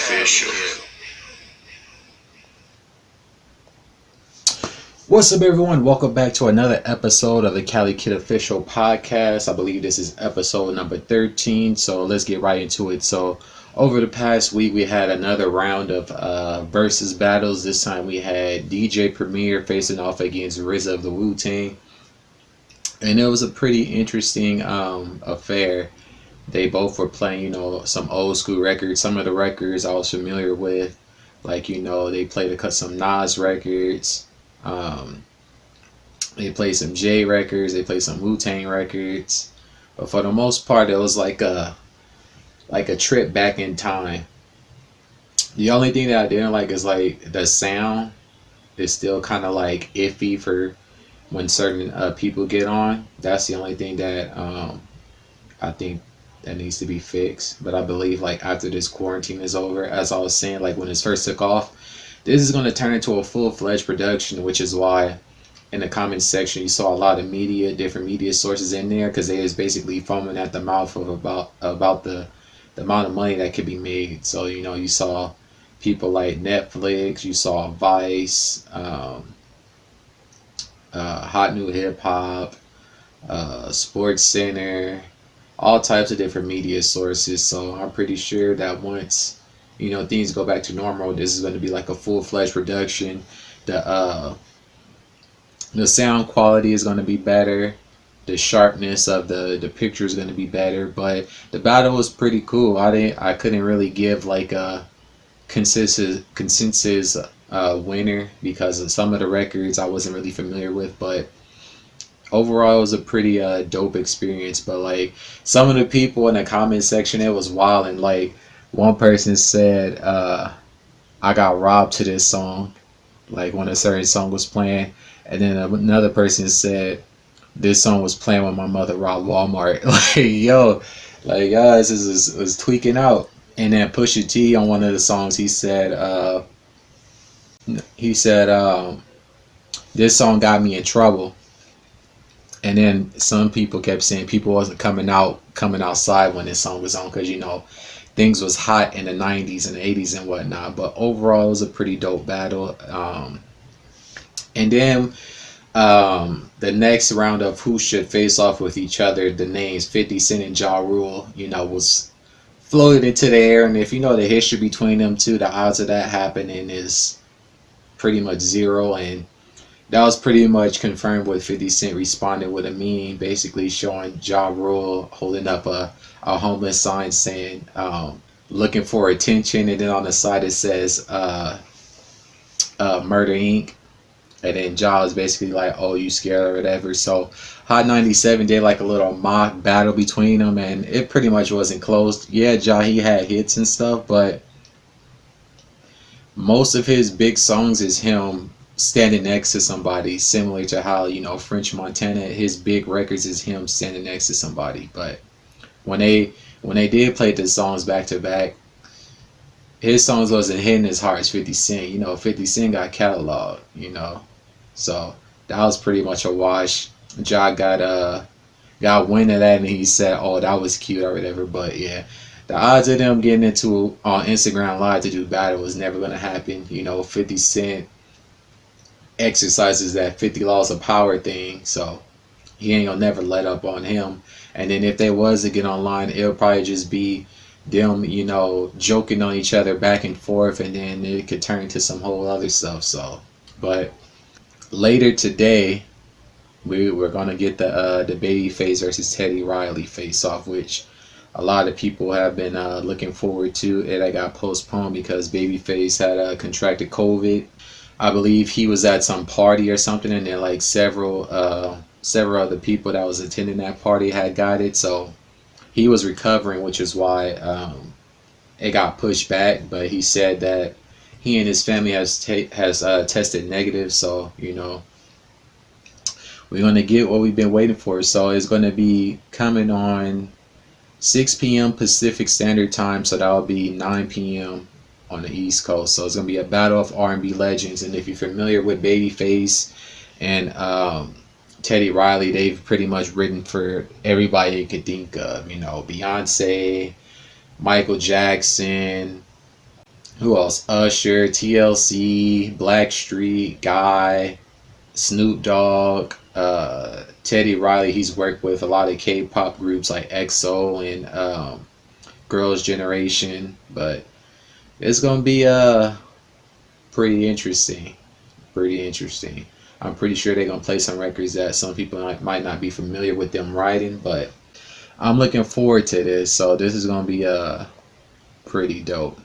Official. What's up, everyone? Welcome back to another episode of the CaliKidOfficial Podcast. I believe this is episode number 13, so let's get right into it. So over the past week, we had another round of versus battles. This time we had DJ Premier facing off against RZA of the Wu-Tang. And it was a pretty interesting affair. They both were playing, some old school records. Some of the records I was familiar with. Like, they played some Nas records. They played some J records. They played some Wu-Tang records. But for the most part, it was like a trip back in time. The only thing that I didn't like is like the sound is still kind of like iffy for when certain people get on. That's the only thing that I think that needs to be fixed. But I believe like after this quarantine is over, as I was saying, like when this first took off, this is going to turn into a full-fledged production, which is why in the comments section you saw a lot of different media sources in there, because they was basically foaming at the mouth of about the amount of money that could be made. So you saw people like Netflix, you saw Vice, Hot New Hip Hop, Sports Center, all types of different media sources. So I'm pretty sure that once things go back to normal, this is going to be like a full-fledged production. The sound quality is going to be better. The sharpness of the picture is going to be better. But the battle was pretty cool. I couldn't really give like a consensus winner because of some of the records I wasn't really familiar with. But overall, it was a pretty dope experience. But like some of the people in the comment section, it was wild. And like one person said, I got robbed to this song, like when a certain song was playing. And then another person said, this song was playing when my mother robbed Walmart. Like guys, this was tweaking out. And then Pusha T on one of the songs, he said, this song got me in trouble. And then some people kept saying people wasn't coming outside when this song was on, because things was hot in the 90s and 80s and whatnot. But overall, it was a pretty dope battle. And then the next round of who should face off with each other, the names 50 Cent and Ja Rule, was floated into the air. And if you know the history between them two, the odds of that happening is pretty much zero. And that was pretty much confirmed with 50 Cent responding with a meme basically showing Ja Rule holding up a homeless sign saying looking for attention, and then on the side it says Murder Inc. And then Ja is basically like, oh, you scared or whatever. So Hot 97 did like a little mock battle between them, and it pretty much wasn't closed. Yeah, Ja, he had hits and stuff, but most of his big songs is him standing next to somebody, similar to how French Montana, his big records is him standing next to somebody. But when they did play the songs back to back, his songs wasn't hitting as hard as 50 Cent. 50 Cent got cataloged, so that was pretty much a wash. Ja got wind of that, and he said, oh, that was cute or whatever. But yeah, the odds of them getting into on Instagram Live to do battle was never going to happen. 50 Cent exercises that 50 laws of power thing, so he ain't gonna never let up on him. And then if they was to get online, it'll probably just be them joking on each other back and forth, and then it could turn into some whole other stuff. So but later today we're gonna get the Babyface versus Teddy Riley face off, which a lot of people have been looking forward to. It got postponed because Babyface had contracted COVID. I believe he was at some party or something, and then like several other people that was attending that party had got it. So he was recovering, which is why it got pushed back. But he said that he and his family has tested negative. So we're gonna get what we've been waiting for. So it's gonna be coming on 6 p.m. Pacific Standard Time. So that'll be 9 p.m. on the East Coast. So it's gonna be a battle of R&B legends. And if you're familiar with Babyface and Teddy Riley, they've pretty much written for everybody you could think of. Beyonce, Michael Jackson, Who else? Usher, TLC, Blackstreet, Guy, Snoop Dogg, Teddy Riley. He's worked with a lot of K-pop groups like EXO and Girls' Generation. But it's gonna be pretty interesting. Pretty interesting. I'm pretty sure they're gonna play some records that some people might not be familiar with them writing, but I'm looking forward to this. So this is gonna be pretty dope.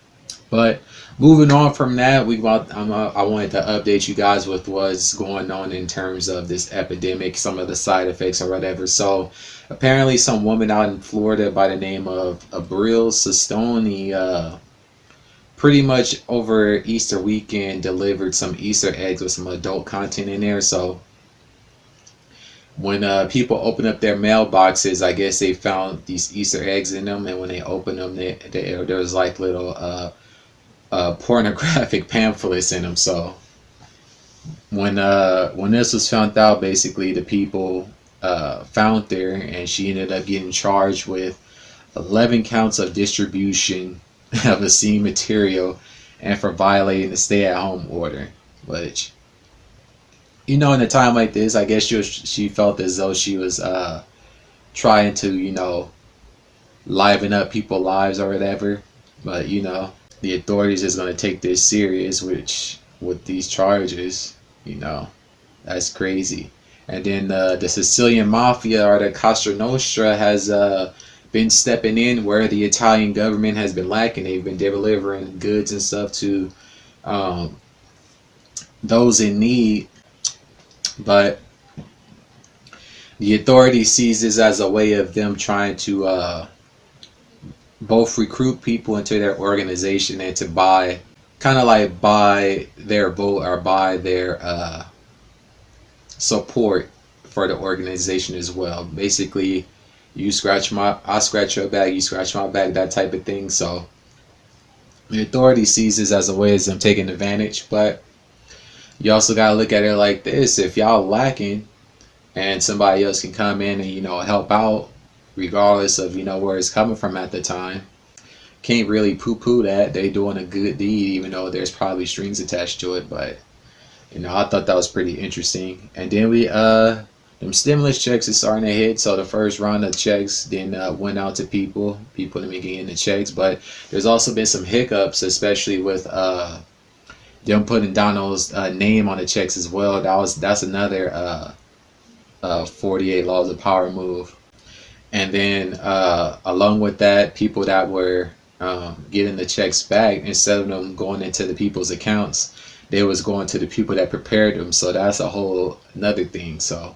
But moving on from that, I wanted to update you guys with what's going on in terms of this epidemic, some of the side effects or whatever. So apparently, some woman out in Florida by the name of Abril cestoni, pretty much over Easter weekend delivered some Easter eggs with some adult content in there. So when people open up their mailboxes, I guess they found these Easter eggs in them, and when they opened them, there was like little pornographic pamphlets in them. So when this was found out, basically the people found her, and she ended up getting charged with 11 counts of distribution of obscene material and for violating the stay-at-home order. Which, in a time like this, I guess she felt as though she was trying to liven up people's lives or whatever. But the authorities is going to take this serious, which with these charges, that's crazy. And then the Sicilian Mafia, or the Cosa Nostra, has been stepping in where the Italian government has been lacking. They've been delivering goods and stuff to those in need. But the authority sees this as a way of them trying to both recruit people into their organization and to buy their vote or buy their support for the organization as well. Basically, I scratch your back, you scratch my back, that type of thing. So the authority sees this as a way of them taking advantage. But you also got to look at it like this: if y'all lacking and somebody else can come in and help out, regardless of where it's coming from at the time, can't really poo-poo that. They doing a good deed, even though there's probably strings attached to it. But I thought that was pretty interesting. And then them stimulus checks is starting to hit. So the first round of checks then went out to people have been getting the checks. But there's also been some hiccups, especially with them putting Donald's name on the checks as well. That's another 48 laws of power move. And then along with that, people that were getting the checks back, instead of them going into the people's accounts, they was going to the people that prepared them. So that's a whole another thing. So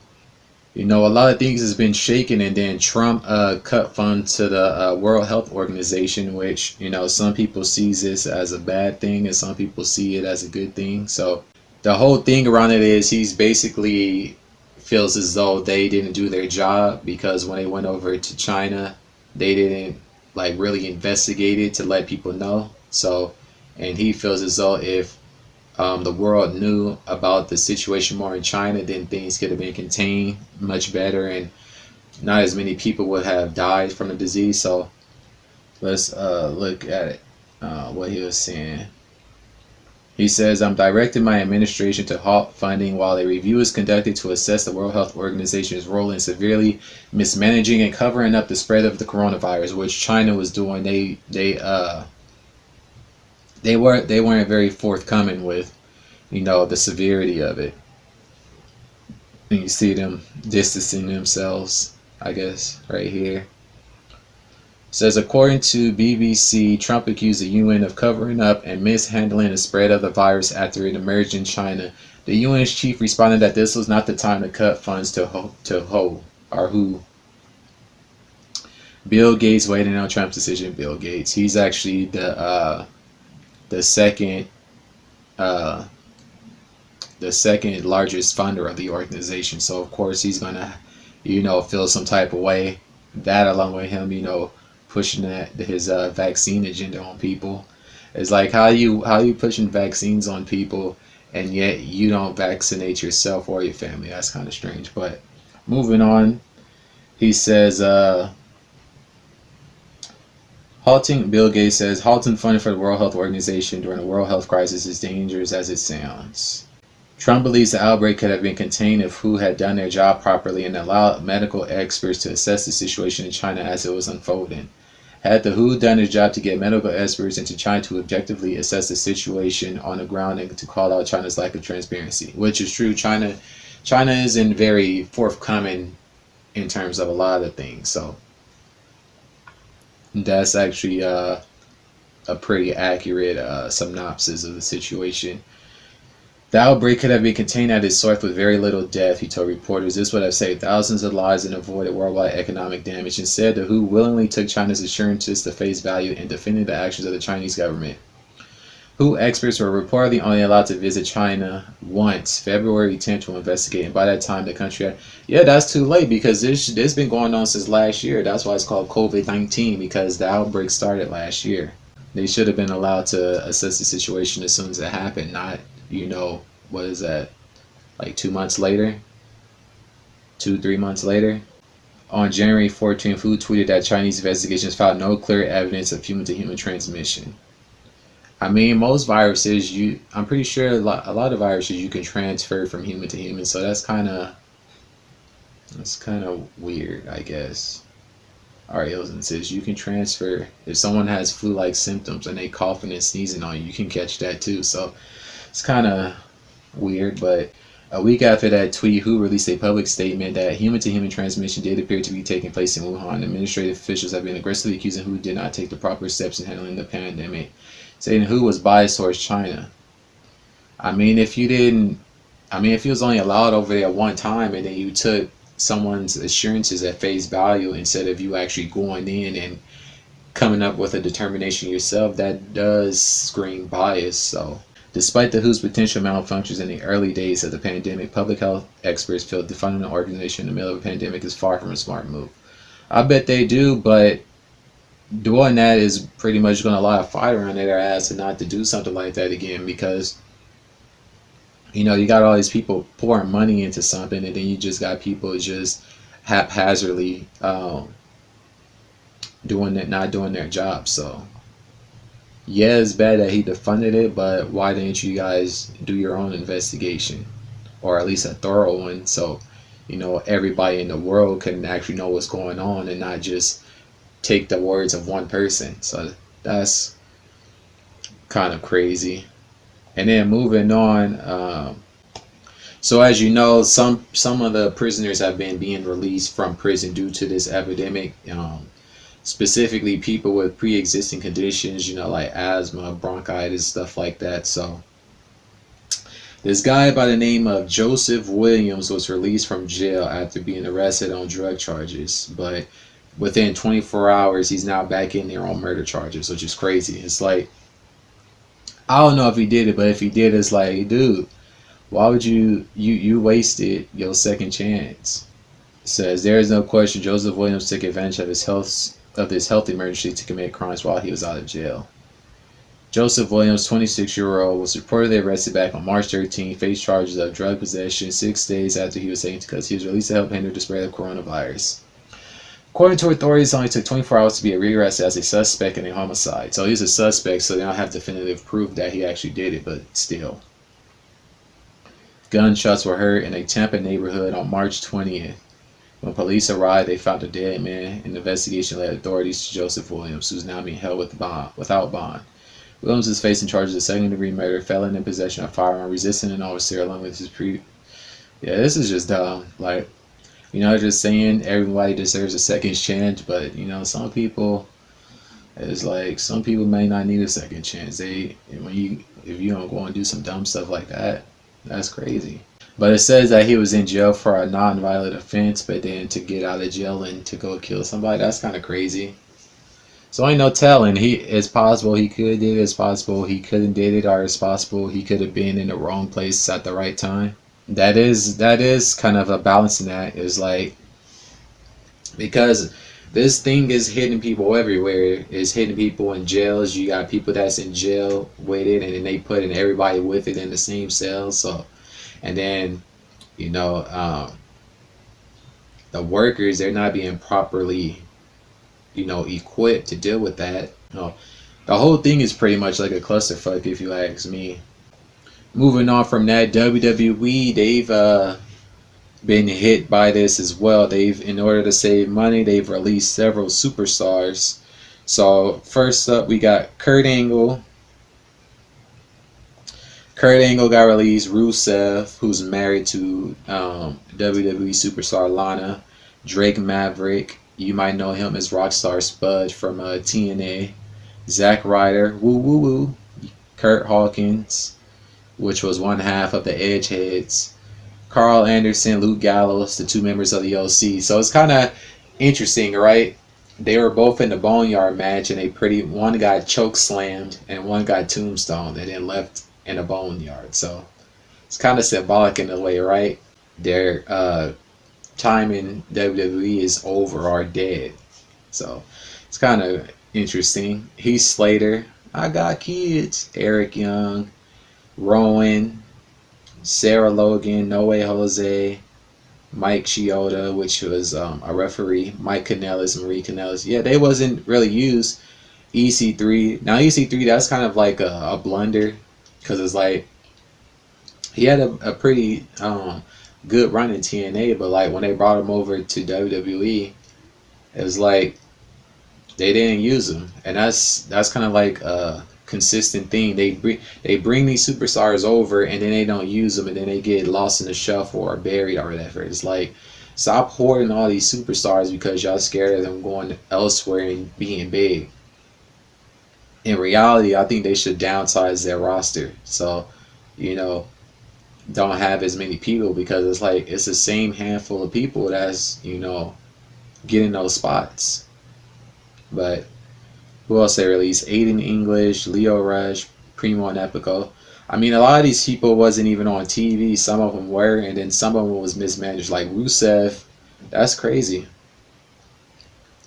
a lot of things has been shaken. And then Trump cut funds to the World Health Organization, which some people sees this as a bad thing and some people see it as a good thing. So the whole thing around it is he's basically feels as though they didn't do their job, because when they went over to China, they didn't really investigate it to let people know. So, and he feels as though if the world knew about the situation more in China, then things could have been contained much better and not as many people would have died from the disease. So let's look at it, what he was saying. He says, I'm directing my administration to halt funding while a review is conducted to assess the World Health Organization's role in severely mismanaging and covering up the spread of the coronavirus, which China was doing. They weren't very forthcoming with, the severity of it. And you see them distancing themselves, I guess, right here. Says, according to BBC, Trump accused the UN of covering up and mishandling the spread of the virus after it emerged in China. The UN's chief responded that this was not the time to cut funds to who. Bill Gates waiting on Trump's decision. Bill Gates, he's actually the second largest funder of the organization. So of course he's gonna, feel some type of way. That along with him, pushing his vaccine agenda on people. It's like how you pushing vaccines on people and yet you don't vaccinate yourself or your family. That's kind of strange. But moving on, he says, Bill Gates says, halting funding for the World Health Organization during the World Health Crisis is dangerous as it sounds. Trump believes the outbreak could have been contained if WHO had done their job properly and allowed medical experts to assess the situation in China as it was unfolding. Had the WHO done its job to get medical experts into China to objectively assess the situation on the ground and to call out China's lack of transparency, which is true. China isn't very forthcoming in terms of a lot of things. So that's actually a pretty accurate synopsis of the situation. The outbreak could have been contained at its source with very little death, he told reporters. This would have saved thousands of lives and avoided worldwide economic damage. Instead, the WHO willingly took China's assurances to face value and defended the actions of the Chinese government. WHO experts were reportedly only allowed to visit China once, February 10th, to investigate, and by that time the country that's too late because this been going on since last year. That's why it's called COVID-19, because the outbreak started last year. They should have been allowed to assess the situation as soon as it happened, not what is that, like 2 months later, 3 months later. On January 14th, WHO tweeted that Chinese investigations found no clear evidence of human-to-human transmission. I mean, most viruses, I'm pretty sure a lot of viruses you can transfer from human to human, so that's kind of weird, I guess. Alright, Hilton says you can transfer, if someone has flu-like symptoms and they coughing and sneezing on you, you can catch that too. So it's kind of weird. But a week after that tweet, WHO released a public statement that human-to-human transmission did appear to be taking place in Wuhan. Administrative officials have been aggressively accusing WHO did not take the proper steps in handling the pandemic, saying WHO was biased towards China. I mean, if you was only allowed over there one time and then you took someone's assurances at face value instead of you actually going in and coming up with a determination yourself, that does scream bias. So despite the WHO's potential malfunctions in the early days of the pandemic, public health experts feel defunding an organization in the middle of a pandemic is far from a smart move. I bet they do, but doing that is pretty much going to light a fire under their ass and not to do something like that again, because you got all these people pouring money into something, and then you just got people just haphazardly not doing their job. So yeah, it's bad that he defunded it, but why didn't you guys do your own investigation, or at least a thorough one, so everybody in the world can actually know what's going on and not just take the words of one person? So that's kind of crazy. And then moving on, so as you know, some of the prisoners have been being released from prison due to this epidemic, specifically people with pre-existing conditions, like asthma, bronchitis, stuff like that. So this guy by the name of Joseph Williams was released from jail after being arrested on drug charges, but within 24 hours he's now back in there on murder charges, which is crazy. It's like, I don't know if he did it, but if he did, it's like, dude, why would you wasted your second chance? It says there is no question Joseph Williams took advantage of his health emergency to commit crimes while he was out of jail. Joseph Williams, 26-year-old, was reportedly arrested back on March 13, faced charges of drug possession 6 days after he was taken because he was released to help hinder the spread of coronavirus. According to authorities, it only took 24 hours to be rearrested as a suspect in a homicide. So he's a suspect, so they don't have definitive proof that he actually did it, but still. Gunshots were heard in a Tampa neighborhood on March 20th. When police arrived, they found a dead man. An investigation led authorities to Joseph Williams, who's now being held without bond. Williams is facing charges of second-degree murder, felon in possession of a firearm, resisting an officer, along with his this is just dumb. Like, just saying everybody deserves a second chance, but some people, it's like some people may not need a second chance. If you don't go and do some dumb stuff like that, that's crazy. But it says that he was in jail for a non-violent offense, but then to get out of jail and to go kill somebody, that's kind of crazy. So ain't no telling. It's possible he could did it, it's possible he couldn't did it, or it's possible he could have been in the wrong place at the right time. That is kind of a balancing act. Is like, because this thing is hitting people everywhere. It's hitting people in jails. You got people that's in jail with it, and then they putting everybody with it in the same cell. So, and then the workers, they're not being properly equipped to deal with that. No, the whole thing is pretty much like a clusterfuck if you ask me. Moving on from that, WWE, they've been hit by this as well. They've, in order to save money, they've released several superstars. So first up, we got Kurt Angle. Kurt Angle got released. Rusev, who's married to WWE superstar Lana. Drake Maverick, you might know him as Rockstar Spud from TNA. Zack Ryder, woo woo woo. Kurt Hawkins, which was one half of the Edgeheads. Carl Anderson, Luke Gallows, the two members of the OC. So it's kind of interesting, right? They were both in the Boneyard match, and one got choke slammed and one got tombstoned and then left in the Boneyard. So it's kind of symbolic in a way, right? Their time in WWE is over or dead. So it's kind of interesting. Heath Slater, I got kids. Eric Young, Rowan, Sarah Logan, No Way Jose, Mike Chioda, which was a referee, Mike Kanellis, Marie Kanellis. Yeah, they wasn't really used. EC3. Now EC3, that's kind of like a blunder, because it's like he had a pretty good run in TNA, but like when they brought him over to WWE, it was like they didn't use him, and that's kind of like a consistent thing. They bring these superstars over, and then they don't use them, and then they get lost in the shuffle or buried or whatever. It's like, stop hoarding all these superstars because y'all scared of them going elsewhere and being big. In reality, I think they should downsize their roster. So, don't have as many people, because it's like it's the same handful of people that's getting those spots. But who else they released? Aiden English, Leo Rush, Primo and Epico. I mean, a lot of these people wasn't even on TV. Some of them were, and then some of them was mismanaged. Like Rusev, that's crazy.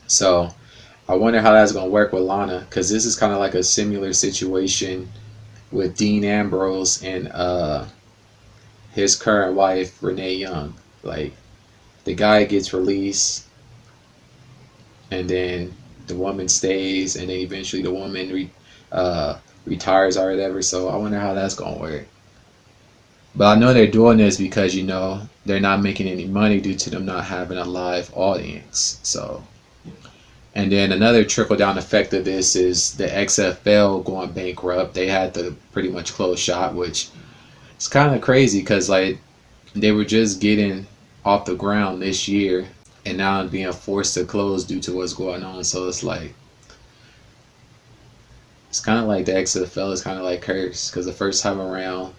So I wonder how that's gonna work with Lana, because this is kind of like a similar situation with Dean Ambrose and his current wife Renee Young. Like, the guy gets released, and then the woman stays, and then eventually the woman retires or whatever. So I wonder how that's gonna work. But I know they're doing this because they're not making any money due to them not having a live audience. So, and then another trickle down effect of this is the XFL going bankrupt. They had to pretty much close shop, which is kind of crazy because like they were just getting off the ground this year, and now being forced to close due to what's going on. So it's like, it's kind of like the XFL is kind of like cursed, because the first time around,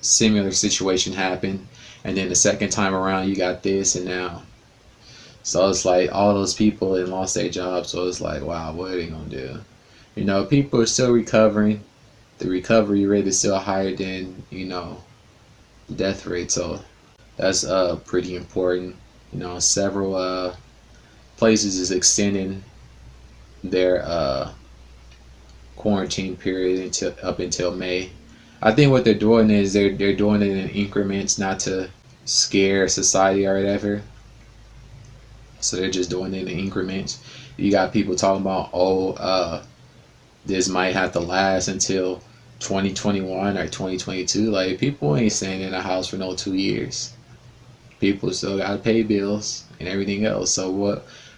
similar situation happened, and then the second time around, you got this, and now. So it's like all those people that lost their jobs. So it's like, wow, what are they gonna do? People are still recovering. The recovery rate is still higher than the death rate. So that's pretty important. Several places is extending their quarantine period up until May. I think what they're doing is they're doing it in increments, not to scare society or whatever. So they're just doing it in increments. You got people talking about, this might have to last until 2021 or 2022. Like, people ain't staying in a house for no 2 years. People still gotta pay bills and everything else. So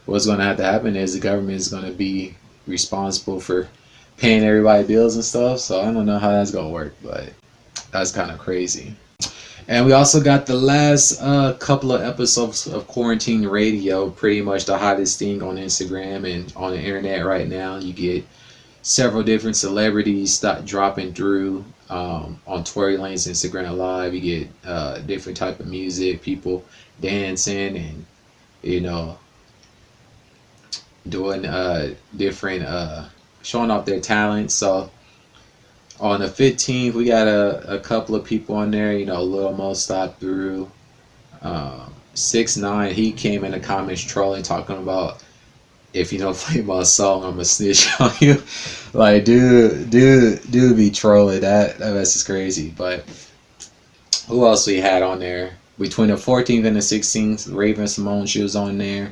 what's gonna have to happen is the government is gonna be responsible for paying everybody bills and stuff. So I don't know how that's gonna work, but that's kind of crazy. And we also got the last couple of episodes of Quarantine Radio, pretty much the hottest thing on Instagram and on the internet right now. You get several different celebrities start dropping through on Tory Lane's Instagram Live. You get different type of music, people dancing and doing different showing off their talents. So on the 15th, we got a couple of people on there. Lil Mo stopped through. 6ix9ine, he came in the comments trolling, talking about, if you don't play my song, I'm gonna snitch on you. Like, dude be trolling. That's just crazy. But who else we had on there? Between the 14th and the 16th, Raven Simone, she was on there.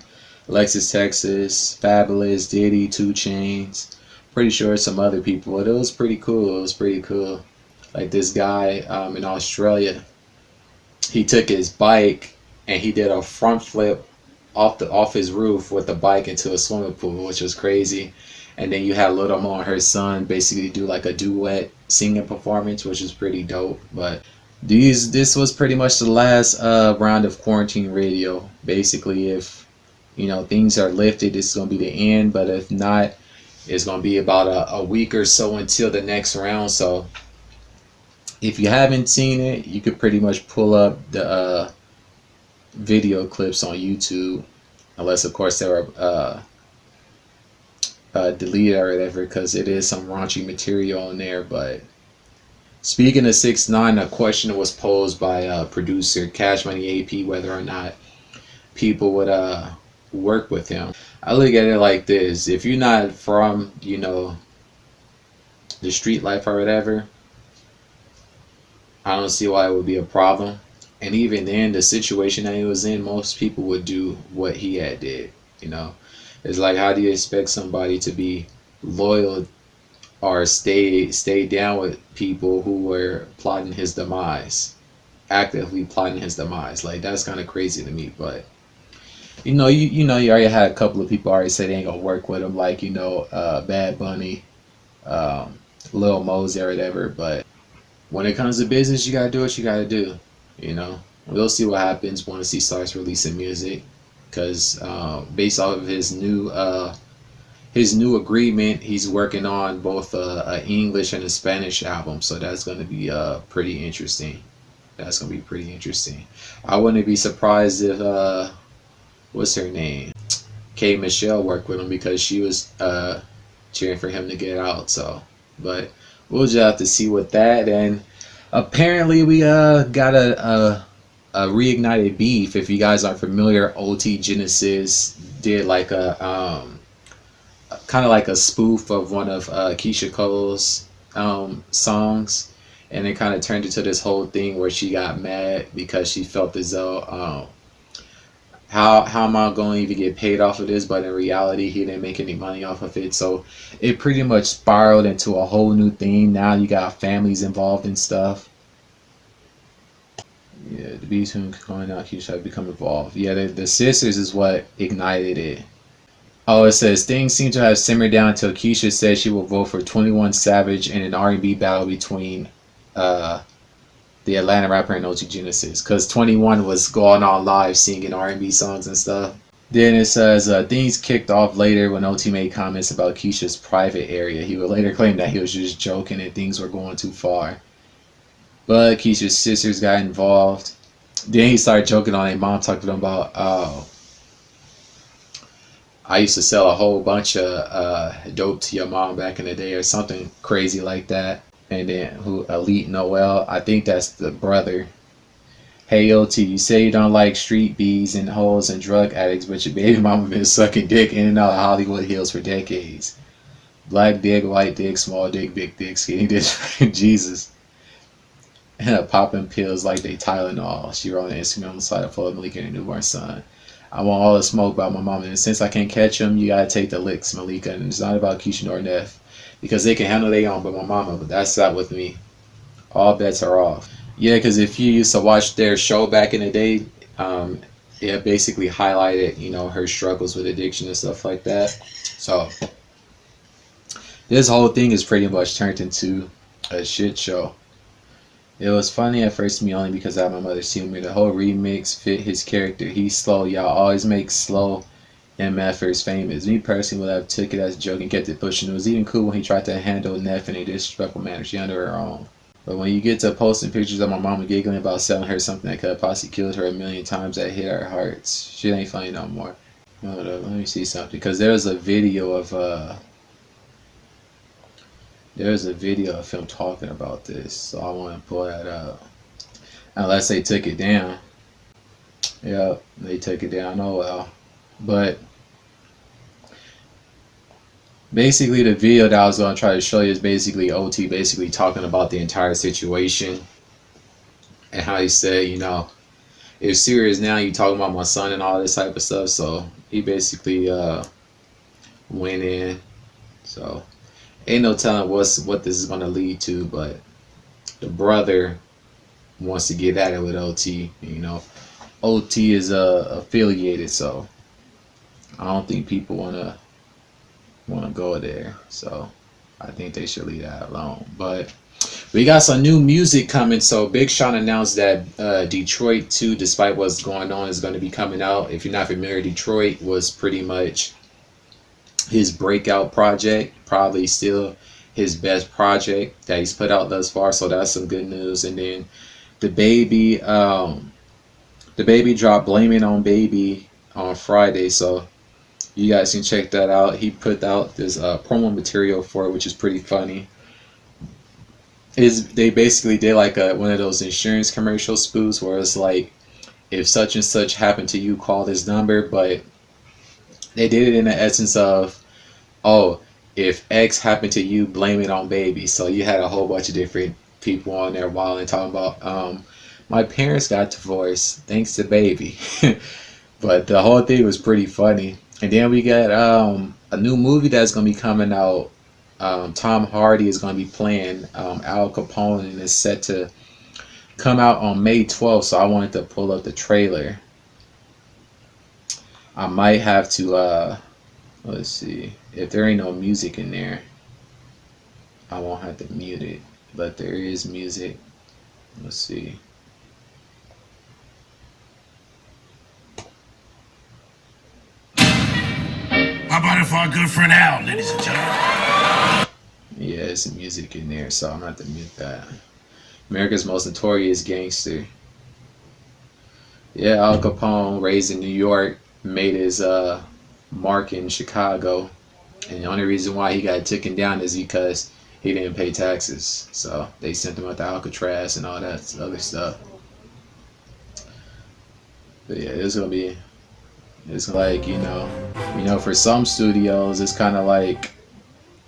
Alexis Texas, Fabolous, Diddy, 2 Chainz, Pretty sure some other people, but it was pretty cool. It was pretty cool. Like this guy in Australia, he took his bike and he did a front flip off his roof with the bike into a swimming pool, which was crazy. And then you had Little Mo and her son basically do like a duet singing performance, which is pretty dope. But this was pretty much the last round of quarantine radio. Basically, if things are lifted, it's gonna be the end. But if not, it's gonna be about a week or so until the next round. So if you haven't seen it, you could pretty much pull up the video clips on YouTube, unless of course they were deleted or whatever, because it is some raunchy material in there. But speaking of 6ix9ine, a question was posed by producer cashmoneyap whether or not people would work with him. I look at it like this: if you're not from the street life or whatever, I don't see why it would be a problem. And even then, the situation that he was in, most people would do what he had did. It's like, how do you expect somebody to be loyal or stay down with people who were plotting his demise, actively plotting his demise? Like, that's kind of crazy to me. But you already had a couple of people already say they ain't gonna work with him, like Bad Bunny, Lil Mosey or whatever. But when it comes to business, you gotta do what you gotta do. We'll see what happens once he starts releasing music, because based off of his new agreement, he's working on both an English and a Spanish album. So that's gonna be pretty interesting. I wouldn't be surprised if what's her name, K Michelle, worked with him, because she was cheering for him to get out. So, but we'll just have to see with that. And apparently we got a reignited beef. If you guys aren't familiar, OT Genasis did like a kind of like a spoof of one of Keyshia Cole's songs, and it kind of turned into this whole thing where she got mad because she felt as though how am I going to even get paid off of this? But in reality, he didn't make any money off of it. So it pretty much spiraled into a whole new thing. Now you got families involved and stuff. Yeah, the beef going out, Keisha have become involved. Yeah, the sisters is what ignited it. Oh, it says things seem to have simmered down until Keisha said she will vote for 21 Savage in an R&B battle between the Atlanta rapper and OT Genasis, because 21 was going on live singing R&B songs and stuff. Then it says things kicked off later when OT made comments about Keisha's private area. He would later claim that he was just joking and things were going too far. But Keisha's sisters got involved. Then he started joking on it. Mom talked to him about, I used to sell a whole bunch of dope to your mom back in the day, or something crazy like that. And then Elite Noel, I think that's the brother. Hey OT, you say you don't like street bees and hoes and drug addicts, but your baby mama been sucking dick in and out of Hollywood Hills for decades. Black dick, white dick, small dick, big dick, skinny dick, Jesus. And popping pills like they Tylenol. She wrote on Instagram on the side of Flo Malika and her newborn son. I want all the smoke about my mama, and since I can't catch them, you gotta take the licks, Malika. And it's not about Keisha nor Neff, because they can handle their own, but my mama, but that's not with me. All bets are off. Yeah, because if you used to watch their show back in the day, it basically highlighted, her struggles with addiction and stuff like that. So this whole thing is pretty much turned into a shit show. It was funny at first to me only because I had my mother's humor. The whole remix fit his character. He's slow. Y'all always make slow MFers famous. Me personally would have took it as a joke and kept it pushing. It was even cool when he tried to handle Neff in a disrespectful manner. She under her own. But when you get to posting pictures of my mama giggling about selling her something that could have possibly killed her a million times, that hit our hearts. Shit ain't funny no more. Hold up, let me see something. Because there's a video of him talking about this, so I want to pull that up. Unless they took it down. Yep, they took it down. Oh well. But basically the video that I was going to try to show you is basically OT basically talking about the entire situation. And how he said, it's serious now, you talking about my son and all this type of stuff. So he basically went in. So ain't no telling what this is gonna lead to, but the brother wants to get at it with OT. You know, OT is affiliated, so I don't think people wanna go there. So I think they should leave that alone. But we got some new music coming. So Big Sean announced that Detroit 2, despite what's going on, is going to be coming out. If you're not familiar, Detroit was pretty much his breakout project, probably still his best project that he's put out thus far. So that's some good news. And then Dababy, Dababy dropped "Blame It on Baby" on Friday. So you guys can check that out. He put out this promo material for it, which is pretty funny. They basically did like one of those insurance commercial spoofs where it's like, if such and such happened to you, call this number. But they did it in the essence of, oh, if X happened to you, blame it on baby. So you had a whole bunch of different people on there wilding, talking about, my parents got divorced thanks to baby. But the whole thing was pretty funny. And then we got a new movie that's going to be coming out. Tom Hardy is going to be playing Al Capone, and it's set to come out on May 12th. So I wanted to pull up the trailer. I might have to, let's see, if there ain't no music in there, I won't have to mute it. But there is music. Let's see. How about it for our good friend Al, ladies and gentlemen? Yeah, there's some music in there, so I'm gonna have to mute that. America's Most Notorious Gangster. Yeah, Al Capone, raised in New York, made his mark in Chicago, and the only reason why he got taken down is because he didn't pay taxes. So they sent him out to Alcatraz and all that other stuff. But yeah, it's like, you know, for some studios, it's kind of like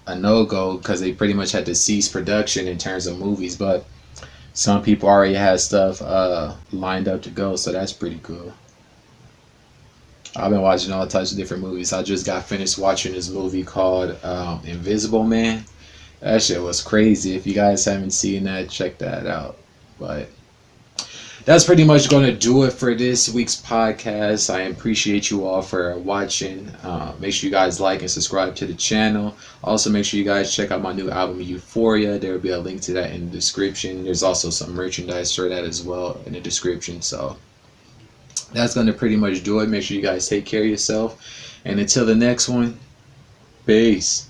a no-go because they pretty much had to cease production in terms of movies. But some people already had stuff lined up to go, so that's pretty cool. I've been watching all types of different movies. I just got finished watching this movie called Invisible Man. That shit was crazy. If you guys haven't seen that, check that out. But that's pretty much going to do it for this week's podcast. I appreciate you all for watching. Make sure you guys like and subscribe to the channel. Also, make sure you guys check out my new album, Euphoria. There will be a link to that in the description. There's also some merchandise for that as well in the description. So that's going to pretty much do it. Make sure you guys take care of yourself. And until the next one, peace.